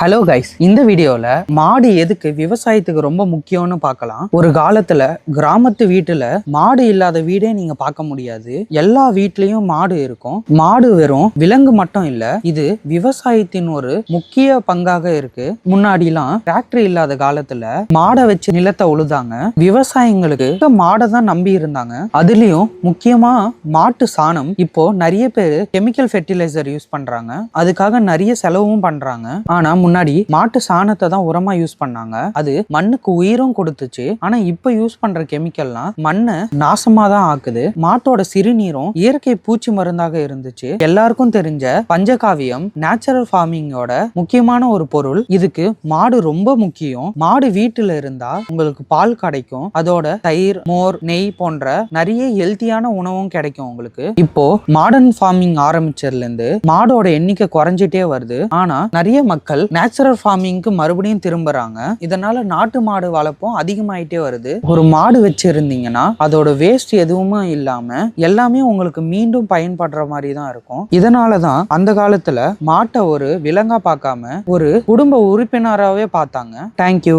Hello guys, இந்த வீடியோல மாடு எதுக்கு விவசாயத்துக்கு ரொம்ப முக்கியம்னு பார்க்கலாம். ஒரு காலத்துல கிராமத்து வீட்டுல மாடு இல்லாத வீடே நீங்க பார்க்க முடியாது. எல்லா வீட்லயும் மாடு இருக்கும். மாடு வெறும் விலங்கு மட்டும் இல்ல, இது விவசாயத்தின் ஒரு முக்கிய பங்காக இருக்கு. முன்னாடிலாம் டிராக்டர் இல்லாத காலத்துல மாடை வச்சு நிலத்தை உழுதாங்க. விவசாயிங்களுக்கு மாடை தான் நம்பி இருந்தாங்க. அதுலயும் முக்கியமா மாட்டு சாணம். இப்போ நிறைய பேர் கெமிக்கல் ஃபெர்டிலைசர் யூஸ் பண்றாங்க. அதுக்காக நிறைய செலவும் பண்றாங்க. ஆனா முன்னாடி மாட்டு சாணத்தை தான் உரமா யூஸ் பண்ணாங்க. அது மண்ணுக்கு உயிரும் கொடுத்துச்சு. ஆனா இப்ப யூஸ் பண்ற கெமிக்கல்லாம் மண்ணை நாசமா தான் ஆக்குது. மாட்டோட சிறுநீரும் இயற்கை பூச்சி மருந்தாக இருந்துச்சு. எல்லாருக்கும் தெரிஞ்ச பஞ்சகாவியம் நேச்சுரல் ஃபார்மிங்கோட முக்கியமான ஒரு பொருள். இதுக்கு மாடு ரொம்ப முக்கியம். மாடு வீட்டுல இருந்தா உங்களுக்கு பால் கிடைக்கும். அதோட தயிர், மோர், நெய் போன்ற நிறைய ஹெல்த்தியான உணவும் கிடைக்கும் உங்களுக்கு. இப்போ மாடர்ன் ஃபார்மிங் ஆரம்பிச்சதுல இருந்து மாடோட எண்ணிக்கை குறைஞ்சிட்டே வருது. ஆனா நிறைய மக்கள் நேச்சுரல் ஃபார்மிங்க்கு மறுபடியும் திரும்புறாங்க. இதனால நாட்டு மாடு வளர்ப்பும் அதிகமாயிட்டே வருது. ஒரு மாடு வச்சிருந்தீங்கன்னா அதோட வேஸ்ட் எதுவுமே இல்லாம எல்லாமே உங்களுக்கு மீண்டும் பயன்படுற மாதிரி தான் இருக்கும். இதனாலதான் அந்த காலத்துல மாட்டை ஒரு விலங்கா பார்க்காம ஒரு குடும்ப உறுப்பினராகவே பார்த்தாங்க. தேங்க்யூ.